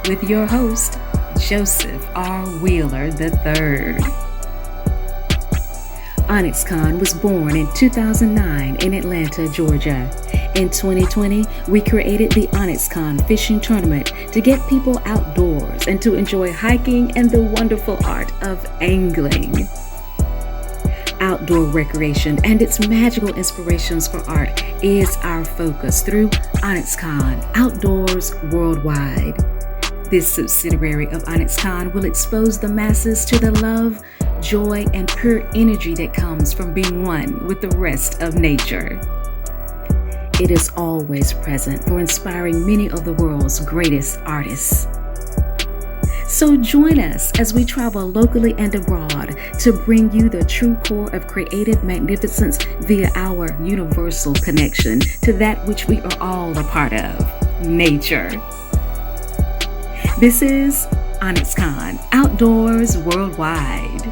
With your host, Joseph R. Wheeler III. ONYXCON was born in 2009 in Atlanta, Georgia. In 2020, we created the ONYXCON Fishing Tournament to get people outdoors and to enjoy hiking and the wonderful art of angling. Outdoor recreation and its magical inspirations for art is our focus through ONYXCON Outdoors Worldwide. This subsidiary of ONYXCON will expose the masses to the love, joy, and pure energy that comes from being one with the rest of nature. It is always present for inspiring many of the world's greatest artists. So join us as we travel locally and abroad to bring you the true core of creative magnificence via our universal connection to that which we are all a part of, nature. This is ONYXCON Outdoors Worldwide.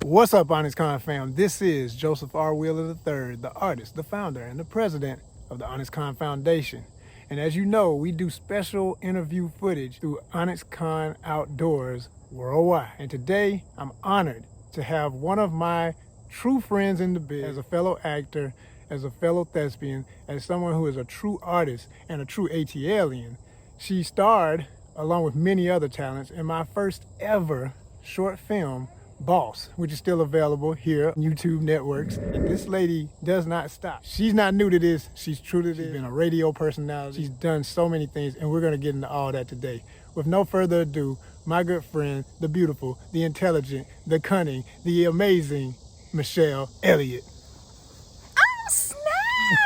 What's up, ONYXCON fam? This is Joseph R. Wheeler III, the artist, the founder, and the president of the ONYXCON Foundation. And as you know, we do special interview footage through ONYXCON Outdoors Worldwide. And today, I'm honored to have one of my true friends in the biz, as a fellow actor, as a fellow thespian, as someone who is a true artist and a true ATLian. She starred, along with many other talents, in my first ever short film, Boss, which is still available here on YouTube networks. And this lady does not stop. She's not new to this. She's true to this. She's been a radio personality. She's done so many things, and we're going to get into all that today. With no further ado, my good friend, the beautiful, the intelligent, the cunning, the amazing Michele Elliott.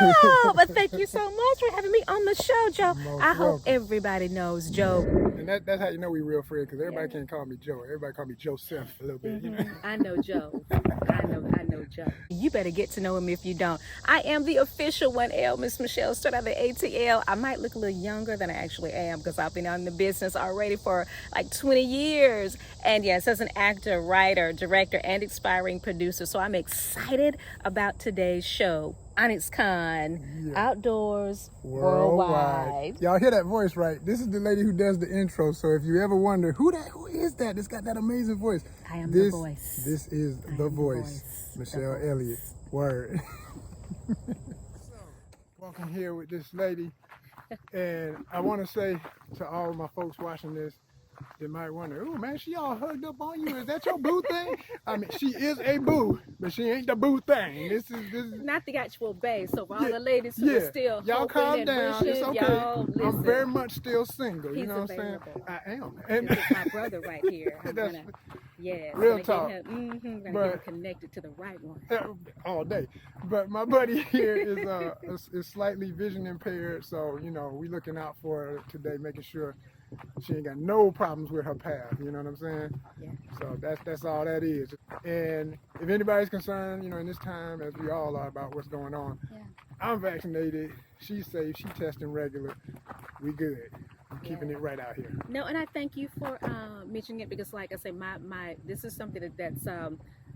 Oh, but thank you so much for having me on the show, Joe. I hope everybody knows Joe. And that's how you know we real friends, because everybody can't call me Joe. Everybody call me Joseph a little bit. You know? I know Joe. I know Joe. You better get to know him if you don't. I am the official 1L, Miss Michele, straight out of the ATL. I might look a little younger than I actually am because I've been in the business already for like 20 years. And yes, as an actor, writer, director, and aspiring producer. So I'm excited about today's show. ONYXCON Outdoors Worldwide. Y'all hear that voice, right? This is the lady who does the intro. So if you ever wonder who is that that's got that amazing voice, I am the voice. This is the voice, Michele Elliott. Word. Walking here with this lady, and I want to say to all of my folks watching this, they might wonder, oh man, she all hugged up on you. Is that your boo thing? I mean, she is a boo, but she ain't the boo thing. This is not the actual bae. So for all the ladies who are still y'all calm down. Wishing, it's okay. Y'all, I'm very much still single. He's you know what I'm saying? I am. And this is my brother right here. Real talk. Gonna get him connected to the right one. All day. But my buddy here is slightly vision impaired, so you know we looking out for her today, making sure she ain't got no problems with her path, you know what I'm saying? Yeah. So that's all that is. And if anybody's concerned, you know, in this time, as we all are, about what's going on, I'm vaccinated, she's safe, she's testing regular, we good. I'm keeping it right out here. No, and I thank you for mentioning it, because like I say, my this is something that's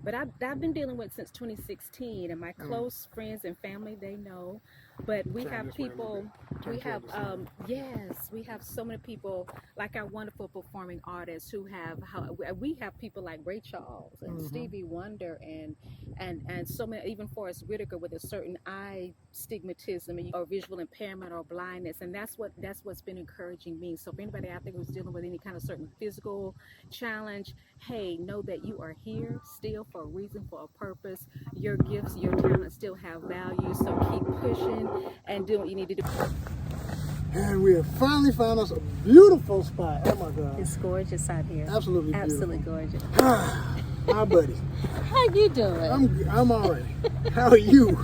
but I've been dealing with since 2016, and my close friends and family, they know. But we Turn have this way a little people, bit. Turn we have, toward the sun. yes, we have so many people, like our wonderful performing artists who have, we have people like Ray Charles and Stevie Wonder and so many, even Forrest Whitaker with a certain eye stigmatism or visual impairment or blindness. And that's what's been encouraging me. So if anybody out there who's dealing with any kind of certain physical challenge, hey, know that you are here still for a reason, for a purpose. Your gifts, your talents still have value. So keep pushing and do what you need to do. And we have finally found us a beautiful spot. Oh my God. It's gorgeous out here. Absolutely beautiful. Absolutely gorgeous. Hi, buddy. How you doing? I'm all right. How are you?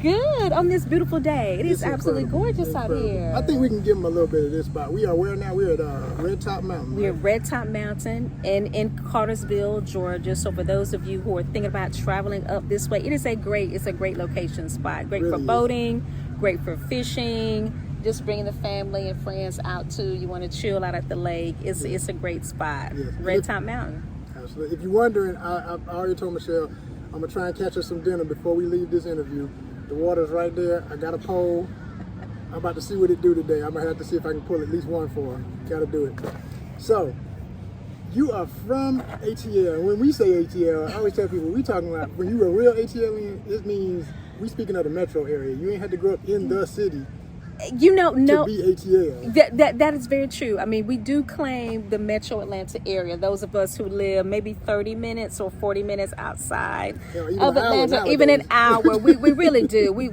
Good on this beautiful day. It is It's absolutely incredible. gorgeous out Incredible. here. I think we can give them a little bit of this spot. We are where now? We're at Red Top Mountain. We're right? at Red Top Mountain in Cartersville, Georgia. So for those of you who are thinking about traveling up this way, it's a great location spot. Great Really for is. boating, great for fishing. Just bringing the family and friends out too. You want to chill out at the lake. It's a great spot. Yes. Red Top Mountain. Absolutely. If you're wondering, I already told Michelle I'm gonna try and catch us some dinner before we leave this interview. The water's right there. I got a pole. I'm about to see what it do today. I'm gonna have to see if I can pull at least one for her. Gotta do it. So, you are from ATL. And when we say ATL, I always tell people we talking about when you were a real ATLian, it means we speaking of the metro area. You ain't had to grow up in the city You know, no. to be ATL. That is very true. I mean, we do claim the metro Atlanta area. Those of us who live maybe 30 minutes or 40 minutes outside Yeah, even of an hour Atlanta, even an nowadays. hour, we really do. We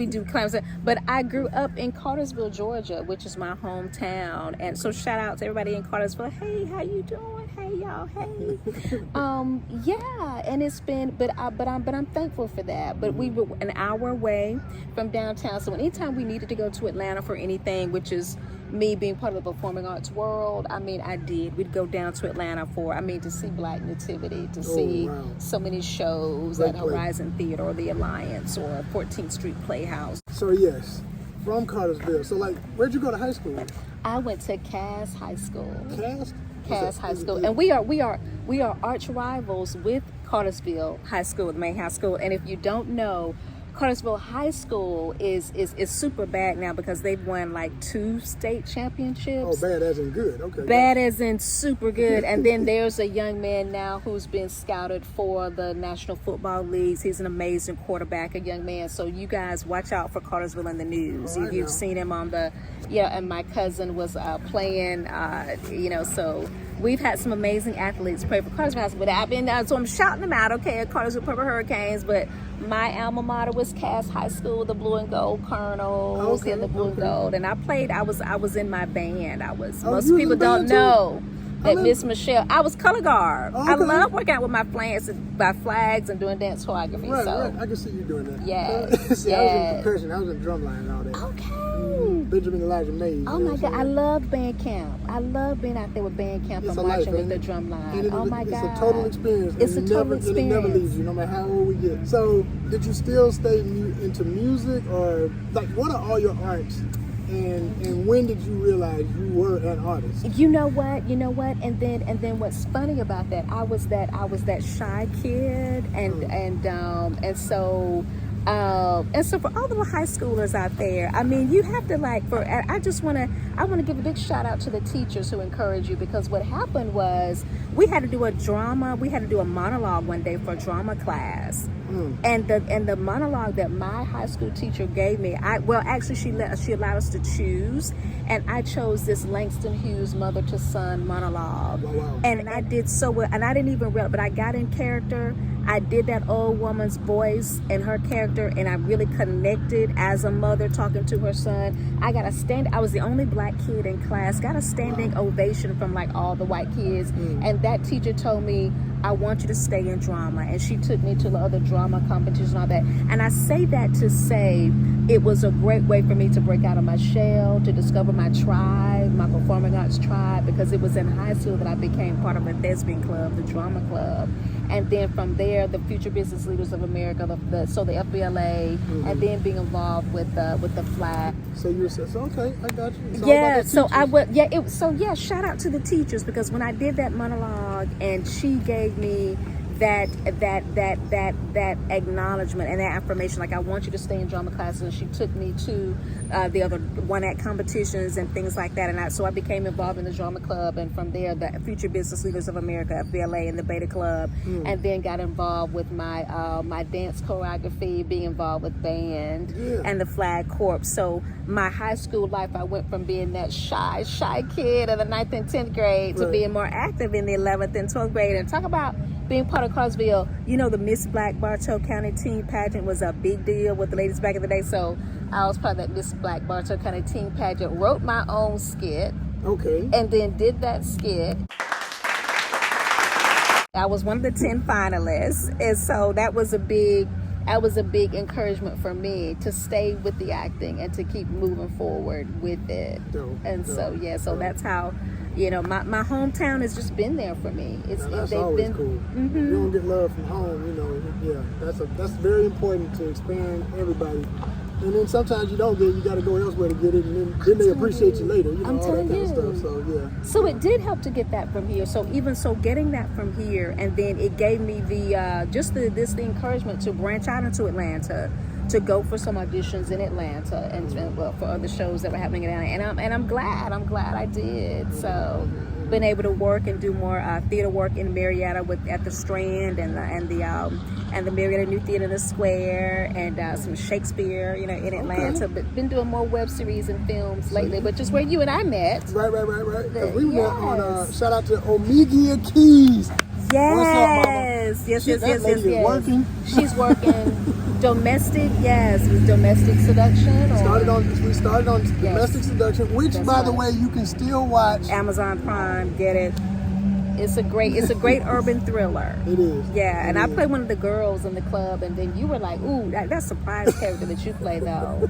do claim that. But I grew up in Cartersville, Georgia, which is my hometown. And so shout out to everybody in Cartersville. Hey, how you doing? Hey, y'all. Hey. Yeah, and it's been, but I'm thankful for that. But we were an hour away from downtown. So anytime we needed to go to Atlanta for anything, which is me being part of the performing arts world, I mean, we'd go down to Atlanta to see Black Nativity, to see wow. so many shows Great at place. Horizon Theater or the Alliance or 14th Street Playhouse. So yes, from Cartersville. So like, where'd you go to high school? I went to Cass High School. Cass High School, and we are arch rivals with Cartersville High School, the main high school. And if you don't know, Cartersville High School is super bad now because they've won like 2 state championships. Oh, bad as in good. Okay. Bad as in super good. And then there's a young man now who's been scouted for the National Football Leagues. He's an amazing quarterback, a young man. So you guys watch out for Cartersville in the news. All right, You've now. seen him on the, and my cousin was playing, so we've had some amazing athletes play for Cartersville High School. But so I'm shouting them out, okay, at Cartersville Purple Hurricanes, but my alma mater was Cass High School, the Blue and Gold Colonels, Okay, the Blue and okay. Gold, and I was in my band. Oh, Most you was people in the don't band too? know that love- Miss Michelle, I was color guard. Oh, I okay. love working out with my flags and doing dance choreography. Right, so right. I can see you doing that. Yes, See, I was in yes. percussion. I was in drumline and all that. okay. Benjamin Elijah Mays. Oh you know my what God, I I'm saying? love band camp. I love being out there with band camp It's and a life, marching with ain't the it? drum And line. it- Oh my God. It's a total experience. It's and a total And it never leaves experience. you, no matter how old we get. So, did you still stay into music, or like, what are all your arts? And when did you realize you were an artist? You know what? And then what's funny about that? I was that shy kid, and so for all the high schoolers out there, I mean, you have to I want to give a big shout out to the teachers who encourage you, because what happened was we had to do a monologue one day for a drama class. And the monologue that my high school teacher gave me, she allowed us to choose, and I chose this Langston Hughes mother to son monologue. Wow. And I did so well, and I didn't even realize, but I got in character. I did that old woman's voice and her character, and I really connected as a mother talking to her son. I was the only Black kid in class, got a standing ovation from like all the white kids. And that teacher told me, I want you to stay in drama. And she took me to the other drama competitions and all that. And I say that to say it was a great way for me to break out of my shell, to discover my tribe, my performing arts tribe, because it was in high school that I became part of a thespian club, the drama club. And then from there, the Future Business Leaders of America, the FBLA, and then being involved with the flag. So you said, okay, I got you. It's all about the teachers. Shout out to the teachers, because when I did that monologue and she gave me that acknowledgement and that affirmation, like, I want you to stay in drama classes. And she took me to the other one act competitions and things like that, and so I became involved in the drama club, and from there the Future Business Leaders of America, FBLA, and the Beta Club, and then got involved with my my dance choreography, being involved with band and the Flag Corps. So my high school life, I went from being that shy kid in the 9th and 10th grade to being more active in the 11th and 12th grade. And talk about being part of Carsville, the Miss Black Bartow County teen pageant was a big deal with the ladies back in the day. So I was part of that Miss Black Bartow County teen pageant, wrote my own skit, and then did that skit. I was one of the 10 finalists, and so that was a big encouragement for me to stay with the acting and to keep moving forward with it. So that's how, my hometown has just been there for me. That's always cool. You don't get love from home, that's very important to expand everybody. And then sometimes you don't get it, you got to go elsewhere to get it, and then they appreciate you later, all that kind of stuff. So it did help to get that from here. So getting that from here, and then it gave me the encouragement to branch out into Atlanta, to go for some auditions in Atlanta, and for other shows that were happening in Atlanta. And I'm glad I did. So been able to work and do more theater work in Marietta at the Strand and the Marietta New Theater in the Square, and some Shakespeare, in Atlanta. But been doing more web series and films lately, which is where you and I met. Right. Because we met on shout out to Omega Keys. Yes. Yes. Working. She's working. Domestic seduction. We started on domestic seduction, which, by the way, you can still watch. Amazon Prime, get it. It's a great urban thriller. It is. Yeah, and I played one of the girls in the club, and then you were like, ooh, that surprise character that you play though.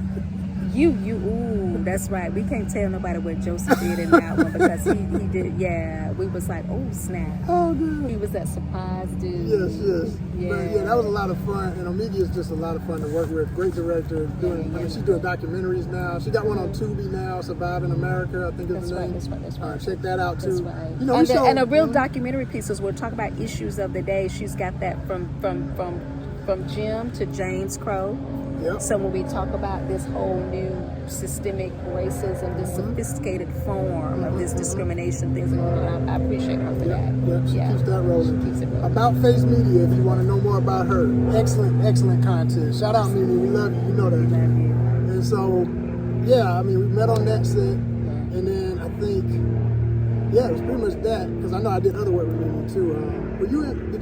Ooh, that's right. We can't tell nobody what Joseph did in that one, because he did. Yeah, we was like, oh snap. Oh, good. He was that surprise dude. Yes. Yeah. But that was a lot of fun, and Omega is just a lot of fun to work with. Great director. She's doing documentaries now. She got one on Tubi now, Surviving America, I think is the name. That's right. Check that out too. That's right. And a real documentary piece is we'll talk about issues of the day. She's got that from Jim to James Crow. Yep. So when we talk about this whole new systemic racism, this sophisticated form of this discrimination, things like that, I appreciate her for that. She keeps that rolling. She keeps it rolling. About Face Media, if you want to know more about her, excellent content. Shout out, Mimi, we love you. You know that. We love you. And so, we met on that set, and then I think, it was pretty much that, because I know I did other work with Mimi too. But you weren't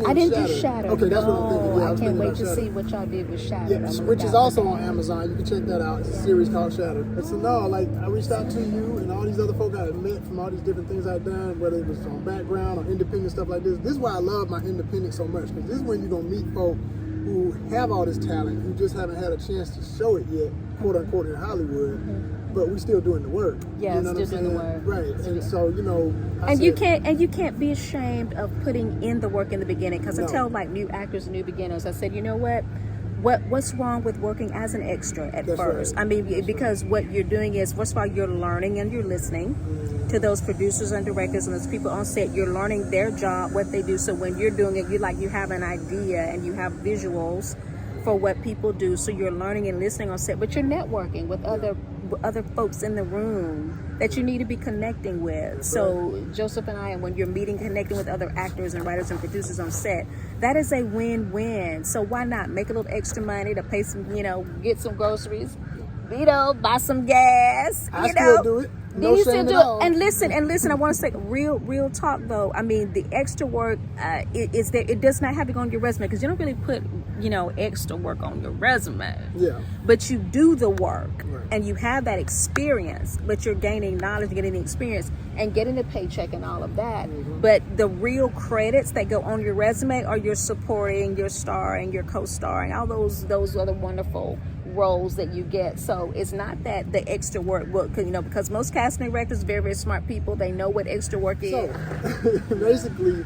in I didn't Shatter. do Shatter. Okay, that's what I'm thinking. I can't wait to see what y'all did with Shatter. Yeah, which is also on Amazon. You can check that out. It's a series called Shatter. But so I reached out to you and all these other folk I had met from all these different things I've done, whether it was on background or independent stuff like this. This is why I love my independent so much, because this is when you're going to meet folk who have all this talent, who just haven't had a chance to show it yet, quote unquote, in Hollywood. But we still doing the work. Yeah, still doing the work. Right. And so, you can't be ashamed of putting in the work in the beginning, because I tell new actors and new beginners, I said, what's wrong with working as an extra at first? Right. I mean, because what you're doing is, first of all, you're learning and you're listening to those producers and directors and those people on set. You're learning their job, what they do. So when you're doing it, you have an idea and you have visuals for what people do. So you're learning and listening on set, but you're networking with other folks in the room that you need to be connecting with. So Joseph and I, and when you're connecting with other actors and writers and producers on set, that is a win-win. So why not make a little extra money to pay some, get some groceries, buy some gas, I still do it. No shame at all. And listen, I want to say real talk though. I mean, the extra work is there. It does not have to go on your resume, because you don't really put, extra work on your resume. Yeah. But you do the work, and you have that experience, but you're gaining knowledge, getting the experience, and getting the paycheck and all of that. But the real credits that go on your resume are your supporting, your starring, your co-starring, all those other wonderful roles that you get. So it's not that the extra work will, because most casting directors are very, very smart people. They know what extra work is. So basically,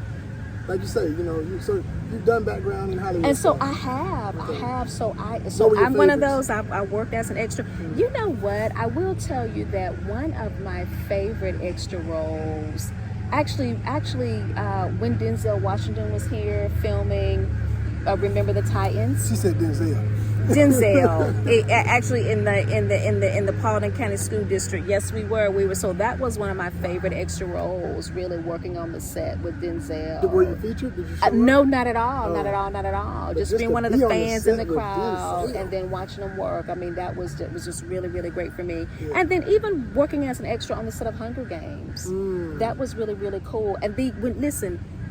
like you say, you've done background in Hollywood. And so I have. So I'm one of those. I worked as an extra. You know what? I will tell you that one of my favorite extra roles Actually, when Denzel Washington was here filming, Remember the Titans. She said Denzel. Actually in the Paulding County School District. Yes, we were. So that was one of my favorite extra roles. Really working on the set with Denzel. Were you featured? Did you show no, up? not at all. Not at all. Just being one of the fans in the crowd and then watching them work. I mean, that was just really, really great for me. Yeah. And then even working as an extra on the set of Hunger Games. That was really, really cool. And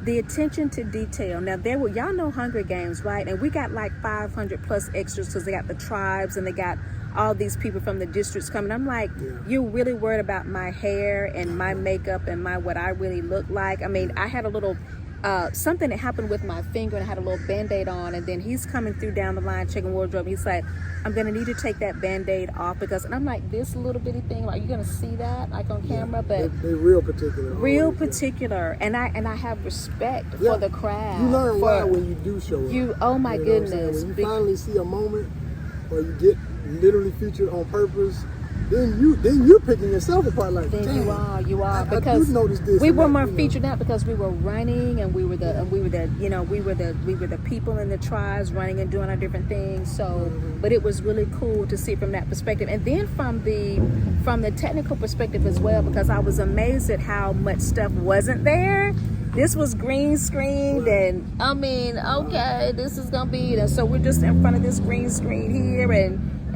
the attention to detail. Now y'all know Hunger Games, right? And we got like 500 plus extras because they got the tribes and they got all these people from the districts coming. I'm like, you're really worried about my hair and my makeup and what I really look like. I mean, I had a little something that happened with my finger and I had a little Band-Aid on, and then he's coming through down the line checking wardrobe. He's like, I'm gonna need to take that Band-Aid off because, and I'm like, this little bitty thing, like, you gonna see that like on camera? But they're real particular. And I have respect for the craft. You learn why when you do show up. Oh my goodness. When you finally see a moment where you get literally featured on purpose, then you're picking yourself apart like, then damn, you are I because do notice this we were more featured out because we were running and we were the people in the tribes running and doing our different things. So but it was really cool to see from that perspective, and then from the technical perspective as well, because I was amazed at how much stuff wasn't there. This was green screened, and I mean, okay, this is gonna be, and so we're just in front of this green screen here,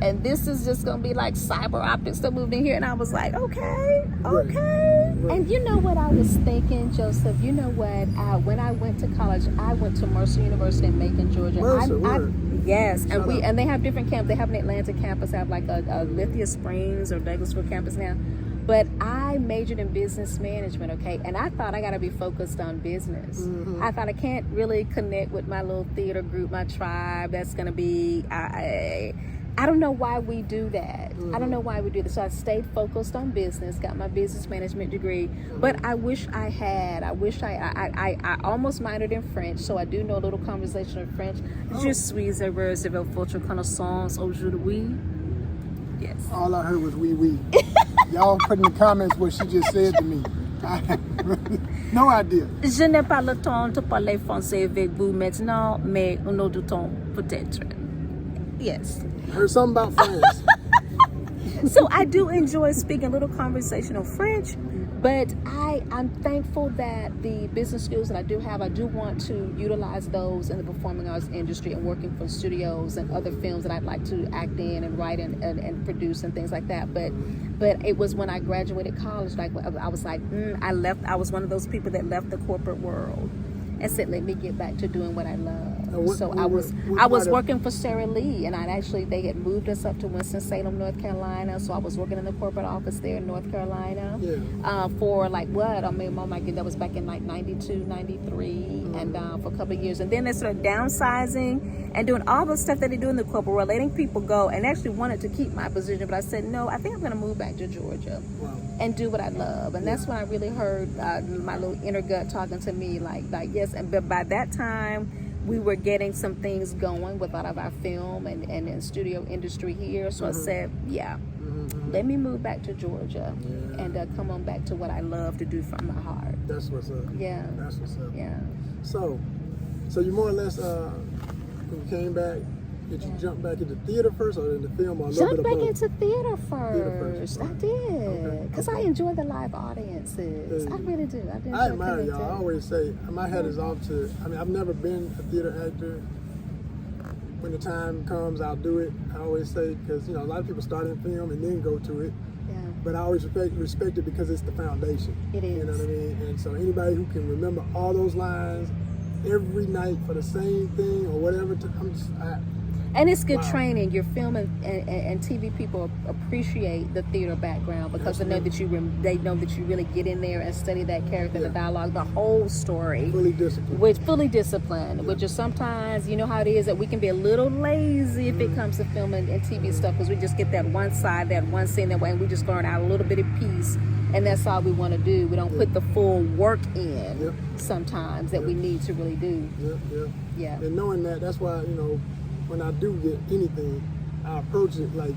and this is just gonna be like cyber optics that moved in here, and I was like, okay. And you know what I was thinking, Joseph? You know what? When I went to college, I went to Mercer University in Macon, Georgia. Yes, and they have different camps. They have an Atlanta campus. They have like a Lithia Springs or Douglasville campus now. But I majored in business management, okay? And I thought I got to be focused on business. I thought I can't really connect with my little theater group, my tribe. That's going to be, I don't know why we do that. I don't know why we do this. So I stayed focused on business, got my business management degree. But I wish I had. I almost minored in French, so I do know a little conversation in French. Je suis heureuse de votre connaissance aujourd'hui. Yes. All I heard was oui. Y'all put in the comments what she just said to me. I have no idea. Je n'ai pas le temps de parler français avec vous maintenant, mais un autre temps peut-être. Yes. I heard something about France. So I do enjoy speaking a little conversational French, but I'm thankful that the business skills that I do have, I do want to utilize those in the performing arts industry and working for studios and other films that I'd like to act in and write and produce and things like that. But it was when I graduated college, like I was like, I was one of those people that left the corporate world and said, let me get back to doing what I love. I was working for Sarah Lee, and they had moved us up to Winston-Salem, North Carolina. So I was working in the corporate office there in North Carolina for like what? I mean, oh my God, that was back in like 92, 93, and for a couple of years. And then they started downsizing and doing all the stuff that they do in the corporate world, letting people go, and actually wanted to keep my position. But I said, no, I think I'm going to move back to Georgia and do what I love. And that's when I really heard my little inner gut talking to me like yes. But by that time, we were getting some things going with a lot of our film and studio industry here. So I said, let me move back to Georgia and come on back to what I love to do from my heart. That's what's up. Yeah. That's what's up. Yeah. So you more or less, when you came back, did you jump back into theater first or into film or a little bit of both? Jump back into theater first. Right. I did. Because I enjoy the live audiences. I really do. I admire y'all. I always say, my hat is off to, I've never been a theater actor. When the time comes, I'll do it. I always say, because, a lot of people start in film and then go to it. Yeah. But I always respect it because it's the foundation. It is. You know what I mean? And so anybody who can remember all those lines every night for the same thing or whatever, and it's good training. Your film and TV people appreciate the theater background because they know that you really get in there and study that character, the dialogue, the whole story. Fully disciplined. Which is sometimes, you know how it is, that we can be a little lazy if it comes to film and TV stuff, because we just get that one side, that one scene that way, and we just learn out a little bit of piece, and that's all we want to do. We don't put the full work in sometimes that we need to really do. Yeah. And knowing that, that's why, when I do get anything, I approach it like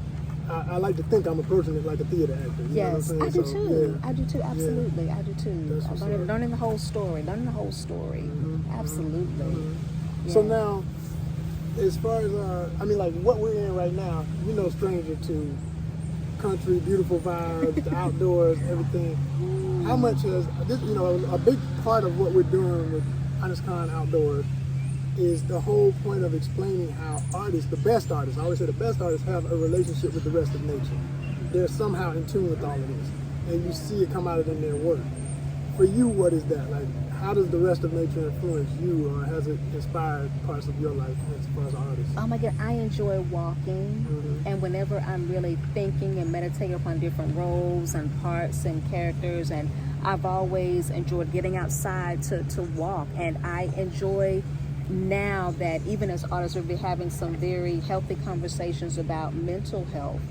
I like to think I'm approaching it like a theater actor. You know what I'm saying? I do too. Yeah. I do too. Absolutely, Yeah. I do too. That's what's up. Learning the whole story. Absolutely. Yeah. So now, as far as like what we're in right now, you're no stranger to country, beautiful vibes, the outdoors, everything. How much has this? A big part of what we're doing with ONYXCON Outdoors is the whole point of explaining how artists, the best artists, I always say the best artists have a relationship with the rest of nature. They're somehow in tune with all of this, and you see it come out in their work. For you, what is that? Like, how does the rest of nature influence you, or has it inspired parts of your life as far as an artist? Oh my God, I enjoy walking, and whenever I'm really thinking and meditating upon different roles and parts and characters, and I've always enjoyed getting outside to walk, and I enjoy now that even as artists we'll be having some very healthy conversations about mental health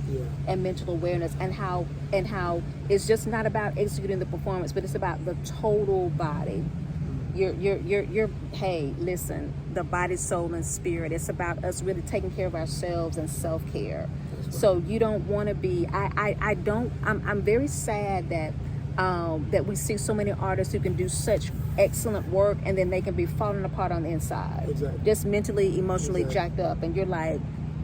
and mental awareness, and how it's just not about executing the performance, but it's about the total body. You're hey, listen, the body, soul, and spirit. It's about us really taking care of ourselves and self-care. Right. So you don't want to be I'm very sad that that we see so many artists who can do such excellent work and then they can be falling apart on the inside. Exactly. Just mentally, emotionally jacked up, and you're like,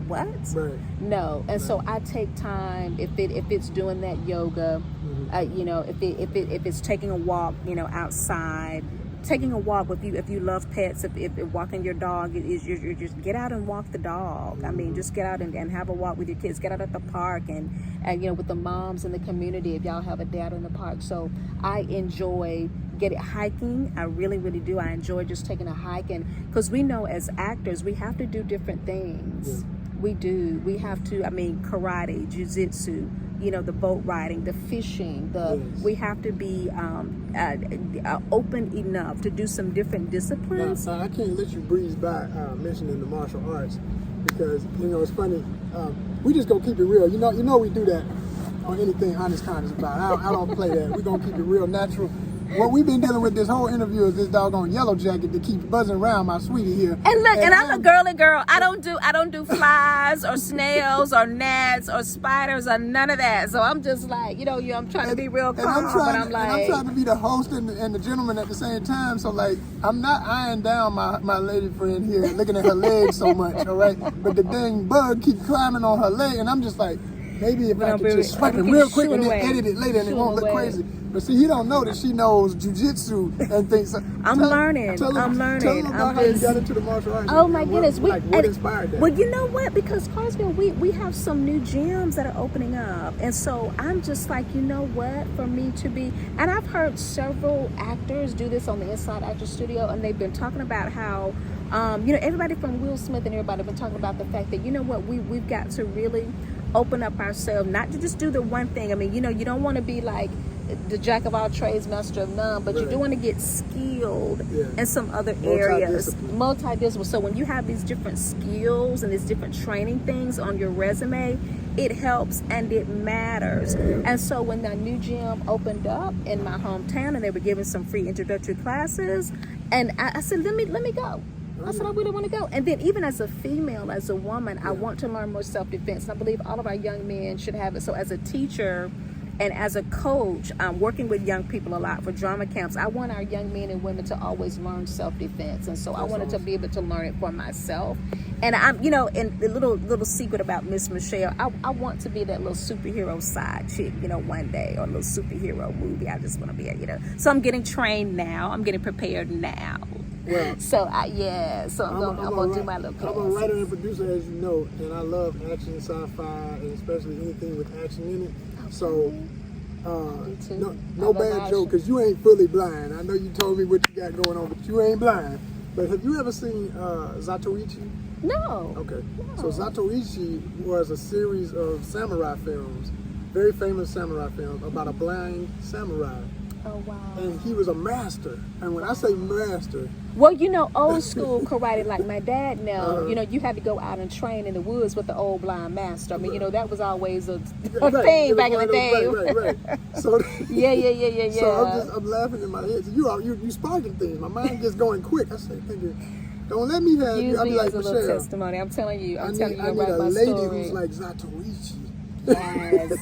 what? Right. No. And so I take time, if it's doing that yoga, if it's taking a walk, outside, taking a walk if you love pets, if walking your dog is you're just get out and walk the dog. I mean, just get out and have a walk with your kids. Get out at the park and with the moms in the community if y'all have a dad in the park. So I enjoy hiking. I really, really do. I enjoy just taking a hike, and because we know as actors we have to do different things. We do. We have to. I mean, karate, jiu-jitsu, the boat riding, the fishing. We have to be open enough to do some different disciplines. Now, I can't let you breeze by mentioning the martial arts, because it's funny. We just gonna keep it real. You know we do that on anything ONYXCON is about. I don't play that. We're gonna keep it real, natural. What we've been dealing with this whole interview is this doggone yellow jacket that keeps buzzing around my sweetie here. And look, and I'm a girly girl. I don't do flies or snails or gnats or spiders or none of that. So I'm just like, I'm trying to be real calm, I'm trying to be the host and the gentleman at the same time. So like, I'm not eyeing down my lady friend here, looking at her legs so much, all right? But the dang bug keeps climbing on her leg, and I'm just like, maybe if I could just swipe it real quick and then edit it later and it won't look crazy. But see, he don't know that she knows jiu-jitsu and things. I'm learning. Tell him about how you got into the martial arts. Oh my goodness. What inspired that? Well, you know what? Because Carsville, we have some new gyms that are opening up. And so I'm just like, you know what? For me to be, and I've heard several actors do this on the Inside Actor Studio, and they've been talking about how, everybody from Will Smith and everybody have been talking about the fact that, we've got to really open up ourselves, not to just do the one thing. I mean, you don't want to be like the jack of all trades, master of none, but you do want to get skilled in some other areas. Multidisciplinary. So when you have these different skills and these different training things on your resume, it helps and it matters. And so when the new gym opened up in my hometown and they were giving some free introductory classes, and I said, let me go. I said, I really want to go. And then even as a female, as a woman, I want to learn more self-defense. And I believe all of our young men should have it. So as a teacher and as a coach, I'm working with young people a lot for drama camps. I want our young men and women to always learn self-defense. And so I wanted to be able to learn it for myself. And I'm, and the little secret about Miss Michelle, I want to be that little superhero side chick, one day, or a little superhero movie. I just want to be So I'm getting trained now. I'm getting prepared now. Well, so I'm gonna do my little class. I'm a writer and producer, as you know, and I love action, sci-fi, and especially anything with action in it. So, no bad joke, because you ain't fully blind. I know you told me what you got going on, but you ain't blind. But have you ever seen Zatoichi? No. Okay. No. So Zatoichi was a series of samurai films, very famous samurai films about a blind samurai. Oh, wow. And he was a master. And when I say master... Well, old school karate, like my dad now, you had to go out and train in the woods with the old blind master. I mean, that was always a thing back in the day. Right. So, yeah. So I'm laughing in my head. So you sparking things. My mind gets going quick. I say, thinking, don't let me have you. I'll be like, Michelle. Testimony. I'm telling you. I need a lady who's like Zatoichi. Yes,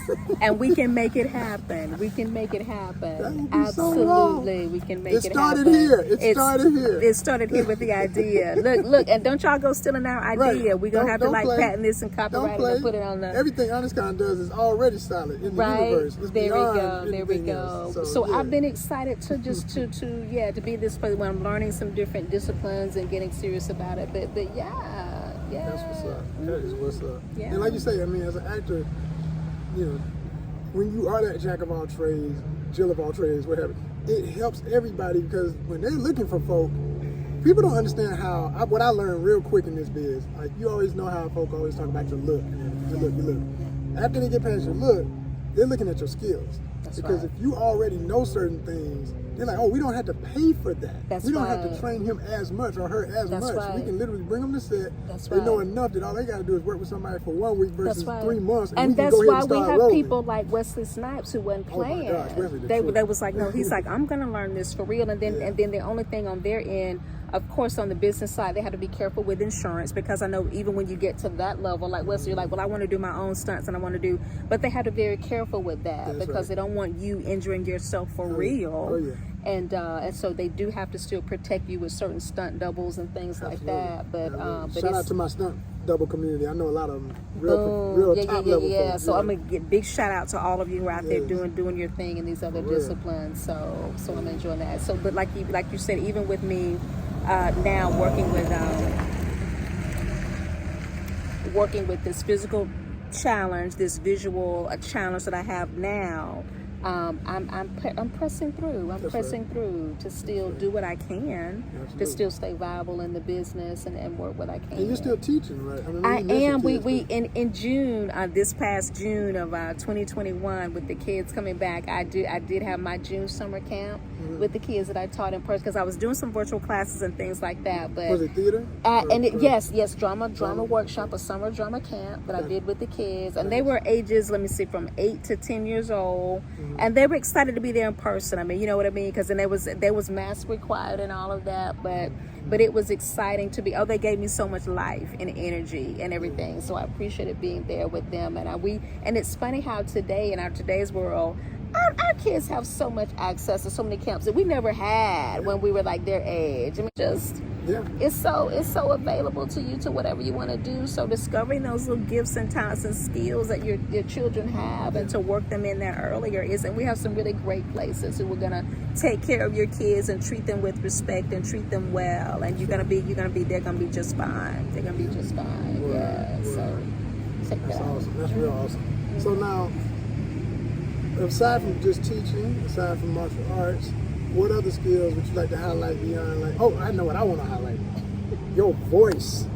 and we can make it happen. We can make it happen. That would be Absolutely, so we can make it happen. started here. It started here. It started here with the idea. Look, and don't y'all go stealing our idea. Right. We're gonna have to like play. patent this and copyright it and put it on the. Everything ONYXCON does is already solid in the universe. It's There we beyond go. There we anything go. else. So yeah. I've been excited to just to be this place where I'm learning some different disciplines and getting serious about it. But yeah. That's what's up. That is what's up. Yeah. And like you say, I mean, as an actor, you know, when you are that jack of all trades, Jill of all trades, whatever, it helps everybody because when they're looking for folk, people don't understand what I learned real quick in this biz. Like, you always know how folk always talk about your look. Your look. After they get past your look, they're looking at your skills. Because if you already know certain things, they're like, oh, we don't have to pay for that. We don't have to train him as much or her as much. Right. We can literally bring them to set. They Right. know enough that all they got to do is work with somebody for 1 week versus 3 months. And we can that's go ahead why and we start have rolling. people like Wesley Snipes who wasn't playing. Oh my gosh, Wesley, They was like, no, he's like, I'm gonna learn this for real. And then the only thing on their end, of course, on the business side, they had to be careful with insurance because I know even when you get to that level, like Wesley, you're like, well, I want to do my own stunts and I want to do, but they had to be very careful with that because they don't want you injuring yourself for real. Oh yeah. And so they do have to still protect you with certain stunt doubles and things like that. But shout out to my stunt double community. I know a lot of them, real top level folks. So I'm gonna get big shout out to all of you who are out there doing your thing in these other disciplines. So I'm enjoying that. So, but like you said, even with me now working with this physical challenge, this visual challenge that I have now. I'm pressing through. I'm pressing through to still do what I can, to still stay viable in the business and work what I can. And you're still teaching, right? I am. We in June, this past June of 2021, with the kids coming back, I did have my June summer camp with the kids that I taught in person because I was doing some virtual classes and things like that. But was it theater? Yes, drama workshop, a summer drama camp that I did with the kids, and they were ages, let me see, from 8 to 10 years old. And they were excited to be there in person. I mean, you know what I mean? Because then there was mask required and all of that. But it was exciting to be. Oh, they gave me so much life and energy and everything. So I appreciated being there with them. And it's funny how today in today's world, our kids have so much access to so many camps that we never had when we were like their age. I mean, it's so available to you to whatever you want to do. So discovering those little gifts and talents and skills that your children have and to work them in there earlier and we have some really great places who are gonna take care of your kids and treat them with respect and treat them well. And they're gonna be just fine. They're gonna be just fine. So take that. That's awesome. That's real awesome. So now, aside from just teaching, aside from martial arts, what other skills would you like to highlight beyond I know what I want to highlight. Your voice.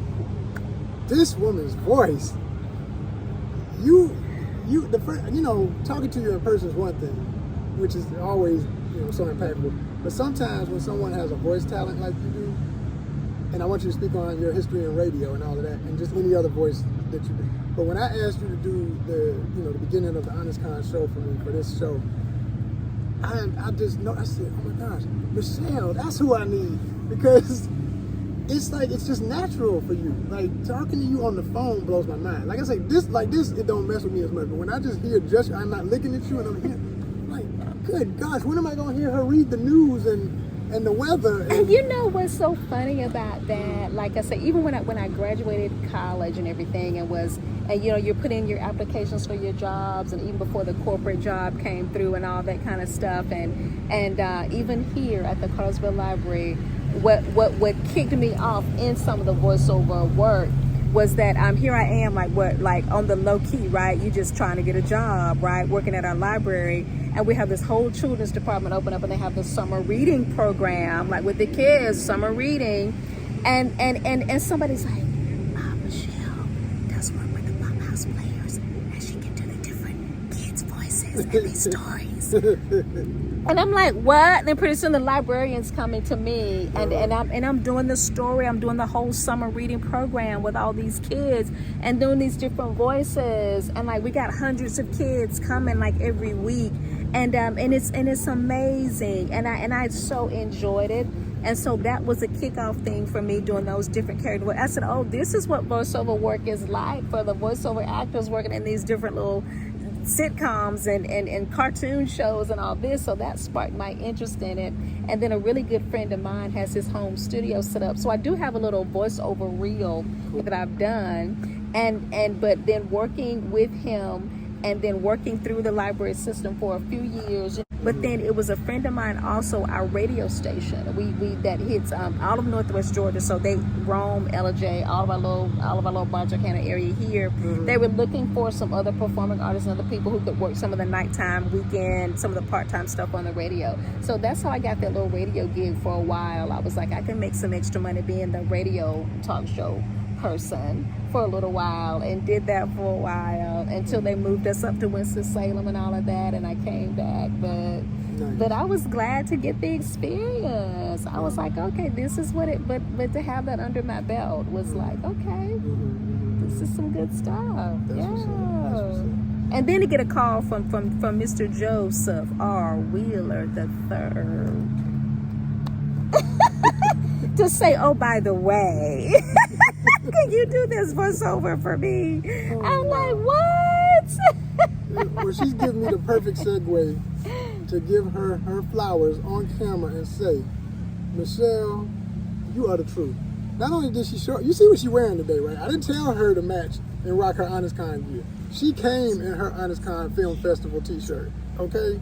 This woman's voice. Talking to you in person is one thing, which is always, so impactful. But sometimes when someone has a voice talent like you do, and I want you to speak on your history in radio and all of that, and just any other voice that you do. But when I asked you to do the beginning of the ONYXCON show for me, for this show, I just know, I said, oh my gosh, Michele, that's who I need. Because it's just natural for you. Like, talking to you on the phone blows my mind. Like I say, this, it don't mess with me as much. But when I just hear I'm not looking at you and I'm here, like, good gosh, when am I going to hear her read the news and the weather? And you know what's so funny about that? Like I said, even when I graduated college and everything and you're putting in your applications for your jobs, and even before the corporate job came through and all that kind of stuff, and even here at the Cartersville Library, what kicked me off in some of the voiceover work was that here I am, like on the low key, right? You just trying to get a job, right? Working at our library, and we have this whole children's department open up, and they have this summer reading program, like with the kids, summer reading, and somebody's like, Michele does work with the Clubhouse players, and she can do the different kids' voices and these stories. And I'm like, what? And then pretty soon the librarian's coming to me, and I'm doing the story. I'm doing the whole summer reading program with all these kids and doing these different voices. And like we got hundreds of kids coming like every week, and it's amazing. And I so enjoyed it. And so that was a kickoff thing for me, doing those different characters. I said, oh, this is what voiceover work is like for the voiceover actors working in these different little sitcoms and cartoon shows and all this. So that sparked my interest in it. And then a really good friend of mine has his home studio set up, so I do have a little voiceover reel that I've done, but then working with him and then working through the library system for a few years. But then it was a friend of mine also, our radio station, we that hits all of Northwest Georgia, so they roam LJ, all of our little Bartow-Cannon area here. They were looking for some other performing artists and other people who could work some of the nighttime, weekend, some of the part-time stuff on the radio. So that's how I got that little radio gig for a while. I was like, I can make some extra money being the radio talk show person for a little while, and did that for a while until they moved us up to Winston-Salem and all of that, and I came back. But I was glad to get the experience. I was like, okay, this is what it, but to have that under my belt was like, okay, this is some good stuff. And then to get a call from Mr. Joseph R. Wheeler III to say, oh, by the way, can you do this voiceover for me? I'm like, what? Well, she's giving me the perfect segue to give her flowers on camera and say, Michelle, you are the truth. Not only did she show, you see what she's wearing today, right? I didn't tell her to match and rock her ONYXCON gear. She came in her ONYXCON Film Festival t-shirt, okay?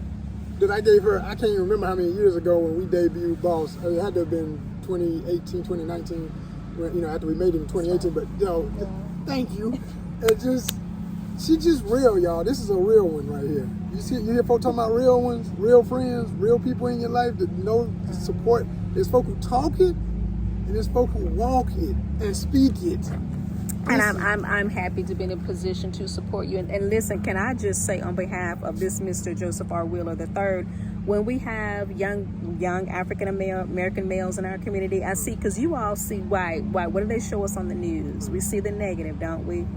That I gave her, I can't even remember how many years ago when we debuted Boss. It had to have been 2018, 2019, when, after we made it in 2018, but, thank you. It just, she just real, y'all. This is a real one right here. You hear folks talking about real ones, real friends, real people in your life that know the support. There's folk who talk it, and there's folk who walk it and speak it. And I'm happy to be in a position to support you. And listen, can I just say on behalf of this Mr. Joseph R. Wheeler III, when we have young African American males in our community, I see, because you all see white. What do they show us on the news? We see the negative, don't we?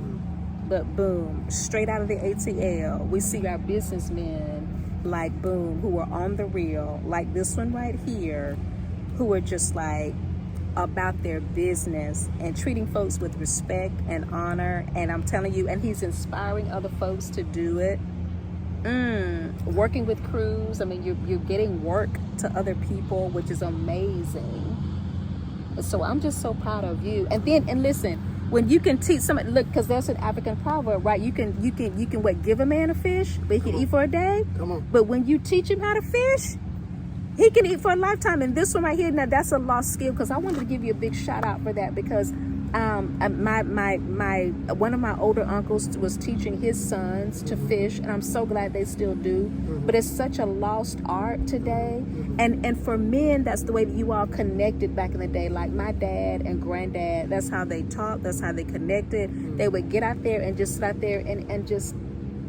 But boom, straight out of the ATL, we see our businessmen, like boom, who are on the real, like this one right here, who are just like about their business and treating folks with respect and honor. And I'm telling you, and he's inspiring other folks to do it. Working with crews, I mean, you're getting work to other people, which is amazing. So I'm just so proud of you. And listen, when you can teach somebody, look, because there's an African proverb, right? You can what, give a man a fish, but he can eat for a day. Come on. But when you teach him how to fish, he can eat for a lifetime. And this one right here, now that's a lost skill, because I wanted to give you a big shout out for that, because one of my older uncles was teaching his sons to fish, and I'm so glad they still do. But it's such a lost art today. And for men, that's the way that you all connected back in the day. Like my dad and granddad, that's how they talked, that's how they connected. They would get out there and just sit out there and just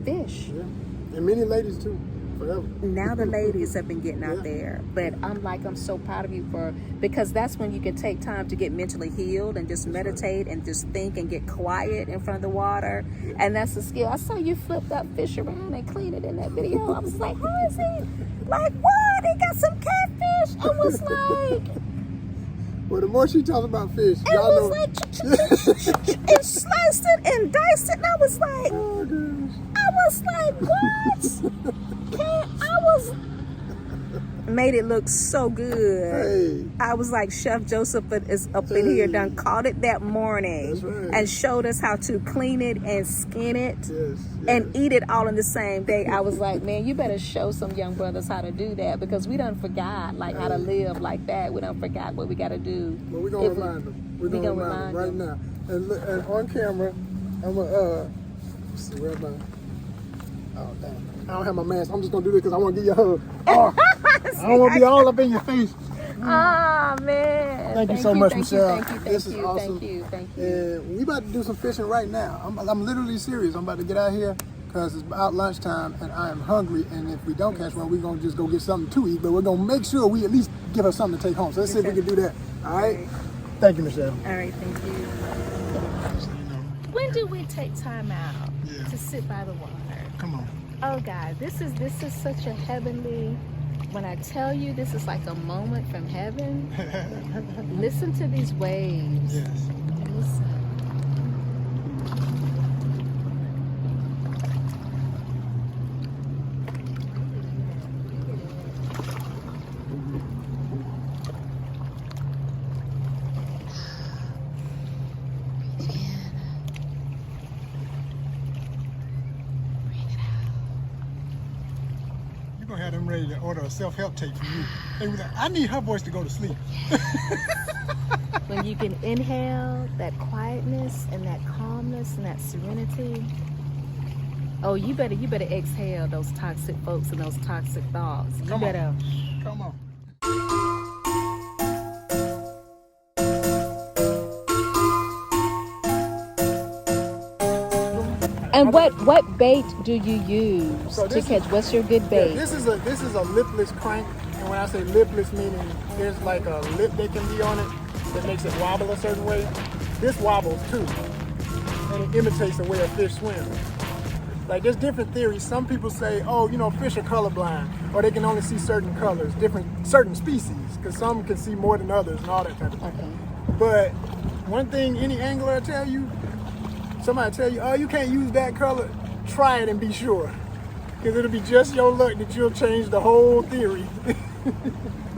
fish. Yeah. And many ladies too. Forever. Now the ladies have been getting out there, but I'm so proud of you because that's when you can take time to get mentally healed and just meditate and just think and get quiet in front of the water. And that's a skill. I saw you flip that fish around and clean it in that video. I was like, how is he? Like, what? He got some catfish. I was like, well, the more she talks about fish, and y'all know. like, and sliced it and diced it, and I was like, Oh, gosh. what? Made it look so good. Hey. I was like, Chef Joseph is up in here, done caught it that morning. That's right. And showed us how to clean it and skin it. Yes. And eat it all in the same day. I was like, man, you better show some young brothers how to do that, because we done forgot how to live like that. We done forgot what we got to do. Well, we're going to remind them. We're going to remind them right now. And on camera, I'm going to, let's see, where am I? Oh, damn. I don't have my mask. I'm just going to do this because I want to give you a hug. Oh, I don't want to be all up in your face. Ah, man. Thank you so much, Michelle. Thank you. This is awesome. Thank you. And we about to do some fishing right now. I'm literally serious. I'm about to get out here because it's about lunchtime and I am hungry. And if we don't catch one, we're going to just go get something to eat. But we're going to make sure we at least give her something to take home. So let's see if we can do that. All right? Thank you, Michelle. All right, thank you. When do we take time out to sit by the water? Come on. Oh God, this is such a heavenly When I tell you this is like a moment from heaven, listen to these waves. Yes. Listen. You're gonna have them ready to order a self-help tape from you. They was like, I need her voice to go to sleep. When you can inhale that quietness and that calmness and that serenity, oh, you better exhale those toxic folks and those toxic thoughts. Come on. And what bait do you use to catch? What's your good bait? Yeah, this is a lipless crank, and when I say lipless, meaning there's like a lip that can be on it that makes it wobble a certain way. This wobbles too, and it imitates the way a fish swims. Like there's different theories. Some people say, oh, you know, fish are colorblind, or they can only see certain colors, certain species, because some can see more than others and all that type of thing. Okay. But one thing any angler will tell you, somebody tell you, oh, you can't use that color, try it and be sure. Because it'll be just your luck that you'll change the whole theory.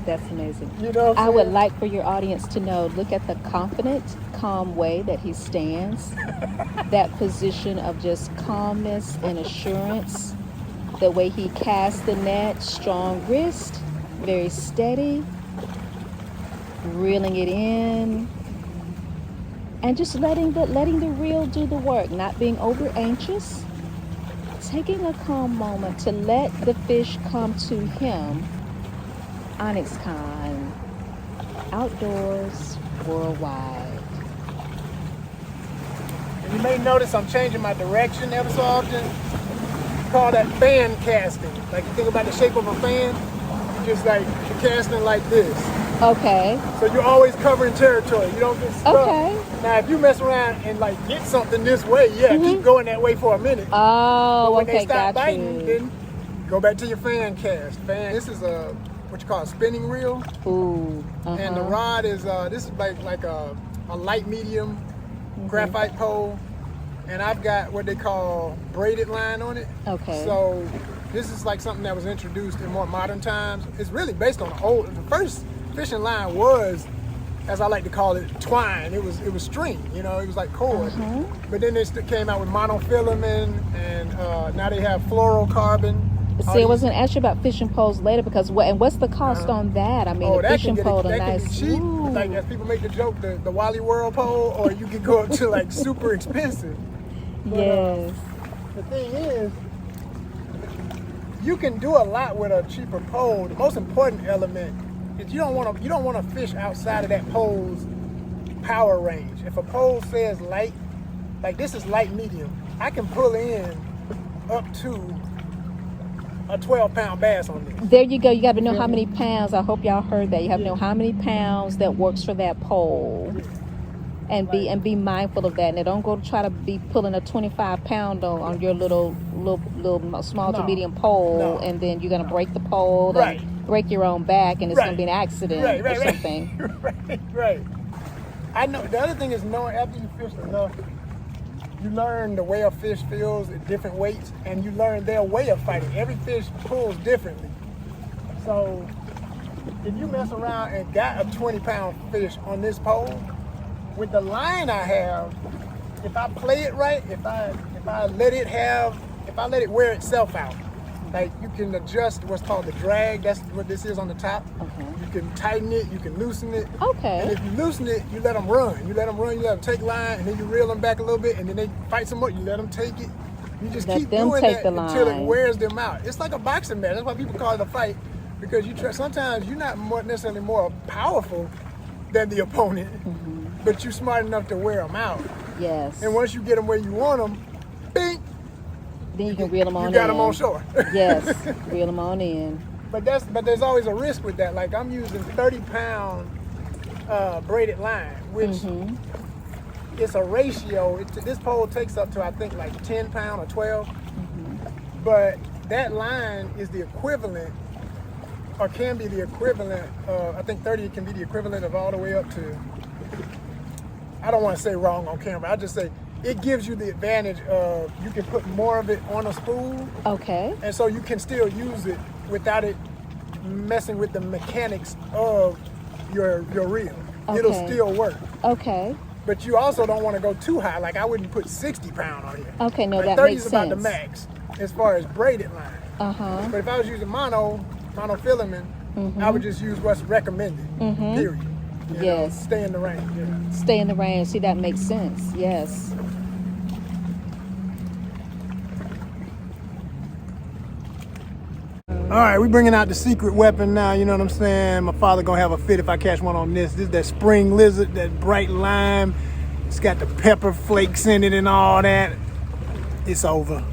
That's amazing. You know what I'm I would saying? like for your audience to know, look at the confident, calm way that he stands. That position of just calmness and assurance. The way he casts the net, strong wrist, very steady, reeling it in. And just letting the reel do the work, not being over anxious, taking a calm moment to let the fish come to him. ONYXCON Outdoors Worldwide. And you may notice I'm changing my direction ever so often. We call that fan casting. Like you think about the shape of a fan, you just like you're casting like this. Okay. So you're always covering territory. You don't get stuck. Okay. Now if you mess around and like get something this way, keep going that way for a minute. Oh, But when okay, they stop got biting, you. then go back to your fan cast. This is a what you call a spinning reel, Ooh. and the rod is this is like a light medium graphite pole, and I've got what they call braided line on it. Okay. So this is like something that was introduced in more modern times. It's really based on the first fishing line was, as I like to call it, twine. It was string, you know, it was like cord. But then they came out with monofilament, and now they have fluorocarbon. See, I was going to ask you about fishing poles later because what's the cost on that? I mean, a that fishing pole, that nice. can be cheap. Ooh. Like as people make the joke, the Wally World pole, or you can go up to like super expensive. But, Yes. the thing is, you can do a lot with a cheaper pole. The most important element is you don't want to fish outside of that pole's power range. If a pole says light, like this is light medium, I can pull in up to a 12-pound bass on this. There you go. You got to know how many pounds. I hope y'all heard that. You have to know how many pounds that works for that pole, and be mindful of that. And don't go to try to be pulling a 25-pound on your little small to medium pole, and then you're gonna break the pole and break your own back, and it's gonna be an accident or something. Right. I know. The other thing is knowing after you fish enough, you learn the way a fish feels at different weights, and you learn their way of fighting. Every fish pulls differently. So if you mess around and got a 20-pound fish on this pole, with the line I have, if I play it right, if I let it wear itself out, like you can adjust what's called the drag. That's what this is on the top. You can tighten it, you can loosen it. Okay. And if you loosen it, you let them run. You let them take line, and then you reel them back a little bit, and then they fight some more. You let them take it. You just keep doing that until it wears them out. It's like a boxing match. That's why people call it a fight, because sometimes you're not necessarily more powerful than the opponent, but you're smart enough to wear them out. Yes. And once you get them where you want them, bing, then you can reel them on in. You got them on shore. Yes, reel them on in. But there's always a risk with that. Like I'm using 30-pound braided line, which it's a ratio. This pole takes up to I think like 10 pound or 12. But that line is the equivalent or can be the equivalent, I think 30 can be the equivalent of all the way up to, I don't want to say wrong on camera, I just say it gives you the advantage of you can put more of it on a spool. Okay. And so you can still use it without it messing with the mechanics of your reel. Okay. It'll still work. Okay. But you also don't want to go too high. Like I wouldn't put 60 pound on here. Okay, no, like that 30 makes is about sense. the max as far as braided line. Uh-huh. But if I was using monofilament, I would just use what's recommended, period. You Yes. know, stay in the range. Yeah. Stay in the range. See, that makes sense. Yes. All right, we bringing out the secret weapon now, you know what I'm saying? My father gonna have a fit if I catch one on this. This is that spring lizard, that bright lime. It's got the pepper flakes in it and all that. It's over.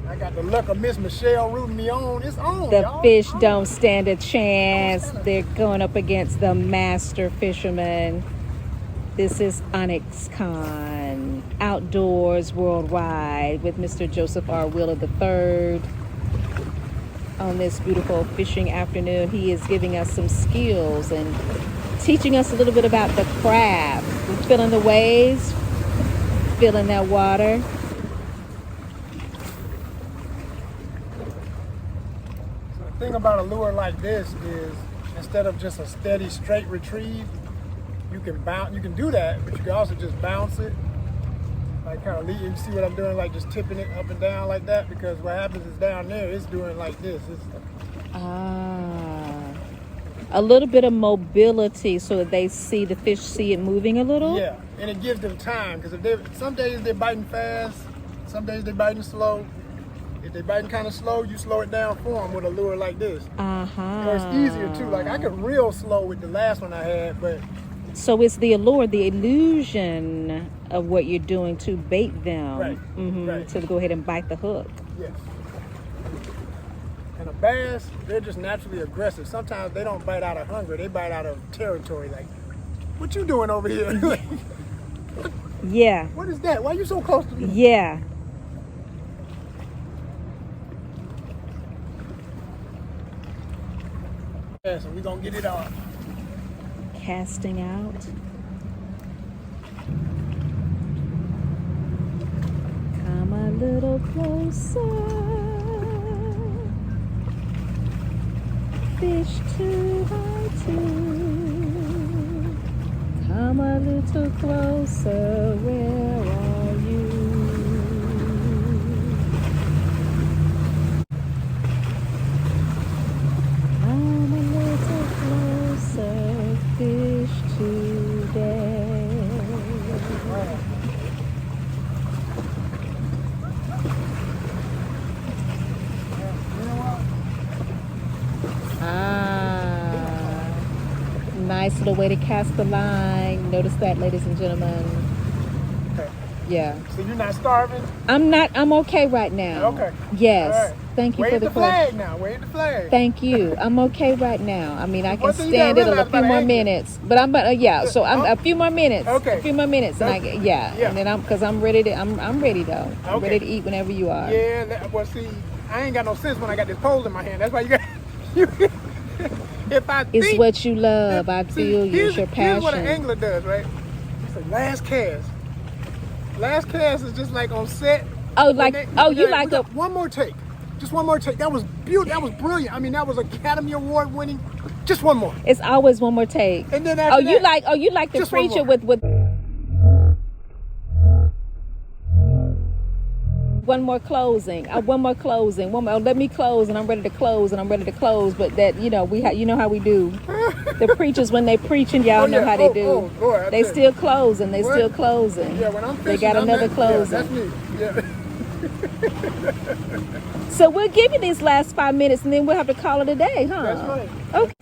I got the luck of Miss Michelle rooting me on. It's on, The y'all. fish don't stand a chance. They're going up against the master fisherman. This is ONYXCON Outdoors Worldwide with Mr. Joseph R. Wheeler III. On this beautiful fishing afternoon, he is giving us some skills and teaching us a little bit about the craft. We're feeling the waves, feeling that water. So the thing about a lure like this is instead of just a steady straight retrieve, you can bounce. You can do that, but you can also just bounce it. Like kind of leave. You see what I'm doing? Like just tipping it up and down like that. Because what happens is down there, it's doing like this. A little bit of mobility so that they see the fish, see it moving a little. Yeah, and it gives them time because some days they're biting fast, some days they're biting slow. If they're biting kind of slow, you slow it down for them with a lure like this. So it's easier too. Like I could reel slow with the last one I had, but. So it's the allure, the illusion of what you're doing to bait them, Right. Right. to go ahead and bite the hook. Yes. And a bass, they're just naturally aggressive. Sometimes they don't bite out of hunger; they bite out of territory. Like, what you doing over here? Like, Yeah. what is that? Why are you so close to me? Yeah. Yeah, so we're gonna get it on. Casting out. Come a little closer. Fish too high too. Come a little closer. Where are you? Come a little closer. Fish today. Nice little way to cast the line. Notice that, ladies and gentlemen. Okay. Yeah. So you're not starving? I'm okay right now. Okay. Yes. All right. Thank you Wave for the the flag question. now. Wave the flag. Thank you. I'm okay right now. I mean, I can One thing you stand gotta it a realize few about more angling. minutes, but I'm so I'm a few more minutes. Okay. A few more minutes, and Yeah. and then I'm ready to. I'm ready though. I'm Okay. ready to eat whenever you are. Yeah. Well, see, I ain't got no sense when I got this pole in my hand. That's why you got. If I It's think, what you love. I feel you. It's your Here's what an passion. angler does, right? It's like last cast. Last cast is just like on set. Oh, when like you we like a. got one more take. Just one more take. That was beautiful. That was brilliant. I mean, that was Academy Award winning. Just one more. It's always one more take. And then after you that, like the just one preacher more. with one more closing. One more closing. One more. Let me close, and I'm ready to close, and I'm ready to close. But that you know how we do. The preachers when they preaching, y'all know how they do. Oh, boy, They still closing. They What? still closing. Yeah, when I'm They fishing, got another closing. Yeah, that's me. Yeah. So we'll give you these last 5 minutes, and then we'll have to call it a day, huh? That's right. Okay.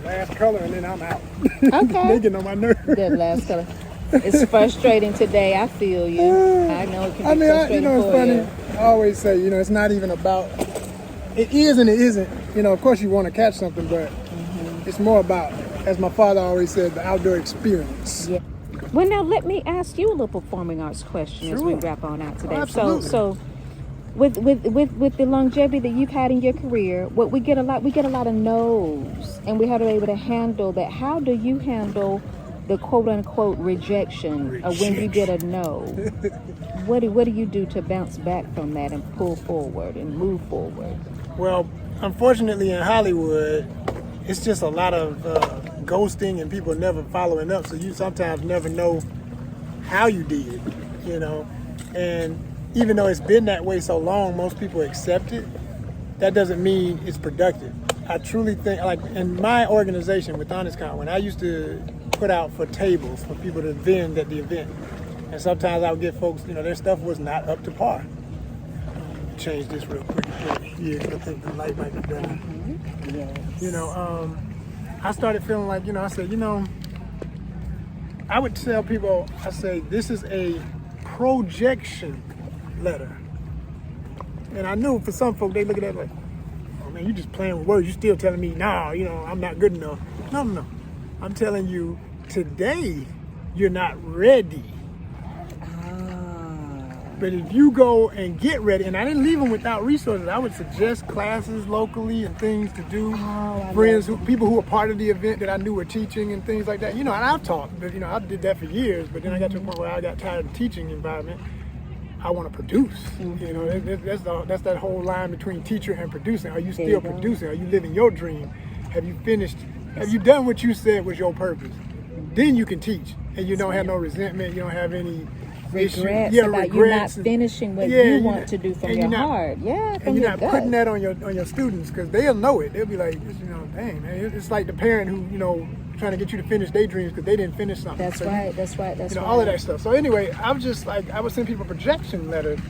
Last color, and then I'm out. Okay. They getting on my nerves. That last color. It's frustrating today. I feel you. I know it can be frustrating it's for funny. you. I always say, it's not even about. It is and it isn't. Of course you want to catch something, but it's more about, as my father always said, the outdoor experience. Yeah. Well, now let me ask you a little performing arts question as we Sure. wrap on out today. Oh, absolutely. So with the longevity that you've had in your career, what we get a lot of no's, and we have to be able to handle that. How do you handle the quote unquote rejection of when you get a no? What do you do to bounce back from that and pull forward and move forward? Well, unfortunately in Hollywood, it's just a lot of ghosting and people never following up, so you sometimes never know how you did, you know. And even though it's been that way so long, most people accept it. That doesn't mean it's productive. I truly think, like in my organization with ONYXCON, when I used to put out for tables for people to vend at the event, and sometimes I would get folks, you know, their stuff was not up to par. Change this real quick. Yeah, I think the light might be better. Yes. You know, I started feeling like, you know, I said, you know, I would tell people, I say, this is a projection letter. And I knew for some folk, they look at that like, oh man, you just playing with words. You still telling me, nah, you know, I'm not good enough. No. I'm telling you, today, you're not ready. But if you go and get ready, and I didn't leave them without resources, I would suggest classes locally and things to do. People who were part of the event that I knew were teaching and things like that. You know, and I've taught, but you know, I did that for years, but then I got to a point where I got tired of the teaching environment. I want to produce. You know, that's that whole line between teacher and producing. Are you still producing? Are you living your dream? Have you finished? Have you done what you said was your purpose? Then you can teach, and you don't have no resentment. You don't have any regrets about you not finishing what you want to do from your heart. Yeah, and you're not putting that on your students, because they'll know it. They'll be like, you know, dang, man, it's like the parent who, you know, trying to get you to finish their dreams because they didn't finish something. That's right. You know, all of that stuff. So anyway, I was just like, I would send people projection letters,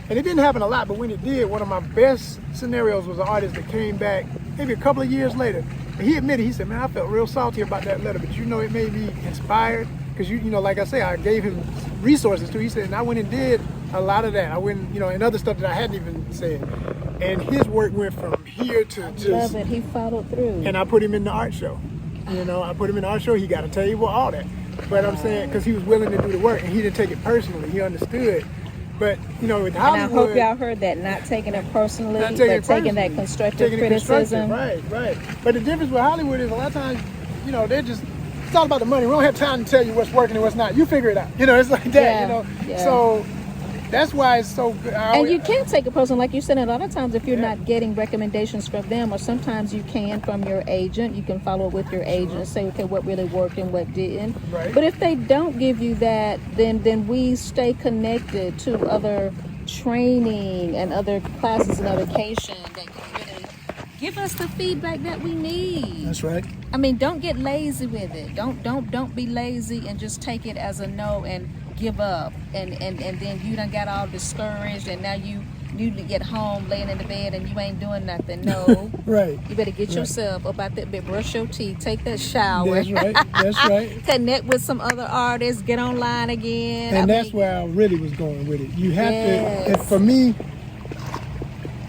and it didn't happen a lot, but when it did, one of my best scenarios was an artist that came back maybe a couple of years later. And he admitted, he said, man, I felt real salty about that letter, but you know, it made me inspired. Because you know, like I say, I gave him resources too. He said, and I went and did a lot of that. I went, you know, and other stuff that I hadn't even said. And his work went from here to just. Love it. He followed through. And I put him in the art show. You know, I put him in the art show. He got a table, all that. But I'm saying, because he was willing to do the work, and he didn't take it personally. He understood. But you know, with Hollywood, and I hope y'all heard that. Not taking it personally, but taking that constructive criticism. Right. But the difference with Hollywood is a lot of times, you know, they're just. It's all about the money. We don't have time to tell you what's working and what's not. You figure it out. You know, it's like that, you know. Yeah. So that's why it's so good. And you can take a person, like you said, a lot of times if you're not getting recommendations from them, or sometimes you can from your agent, you can follow up with your agent and say, okay, what really worked and what didn't. Right. But if they don't give you that, then we stay connected to other training and other classes and education that can really give us the feedback that we need. That's right. I mean, don't get lazy with it. Don't be lazy and just take it as a no and give up. And then you done got all discouraged, and now you get home laying in the bed and you ain't doing nothing. No. Right. You better get yourself up out that bed, brush your teeth, take that shower. That's right. Connect with some other artists, get online again. And that's where I really was going with it. You have to, and for me,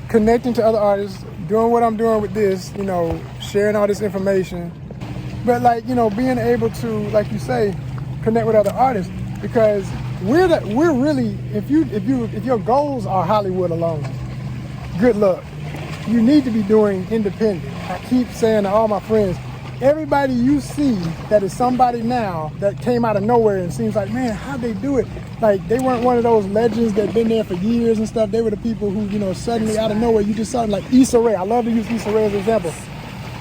connecting to other artists, doing what I'm doing with this, you know, sharing all this information, but like, you know, being able to, like you say, connect with other artists, because we're really, if your goals are Hollywood alone, good luck. You need to be doing independent. I keep saying to all my friends, everybody you see that is somebody now that came out of nowhere and seems like, man, how'd they do it? Like, they weren't one of those legends that been there for years and stuff. They were the people who, you know, suddenly out of nowhere, you just saw them, like Issa Rae. I love to use Issa Rae as an example.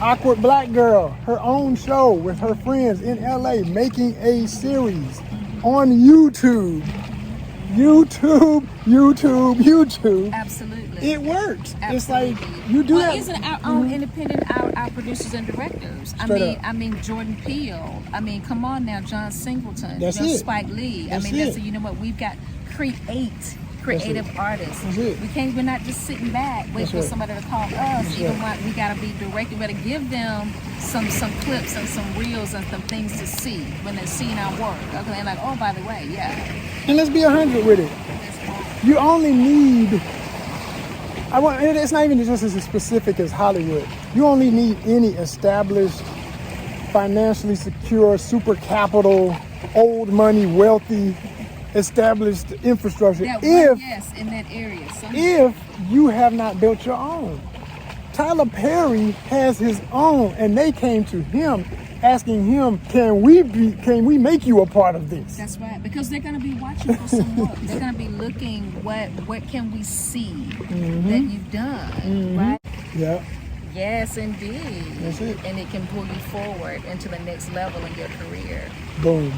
Awkward Black Girl, her own show with her friends in LA, making a series on YouTube. Absolutely. It works. Absolutely. It's like you do that. Isn't our own independent our producers and directors? I mean Jordan Peele. I mean, come on now, John Singleton. That's it. Spike Lee. That's you know what? We've got creative artists. We're not just sitting back waiting for somebody to call us. We gotta be directed. We gotta give them some clips and some reels and some things to see when they're seeing our work. Okay, and like, oh, by the way, And let's be 100 with it. You only need. It's not even just as specific as Hollywood. You only need any established, financially secure, super capital, old money, wealthy established infrastructure That if one, yes, in that area. if you have not built your own. Tyler Perry has his own, and they came to him asking him, can we make you a part of this? That's right, because they're going to be watching for some more. They're going to be looking, what can we see that you've done, right? Yeah. Yes, indeed. That's it. And it can pull you forward into the next level in your career. Boom.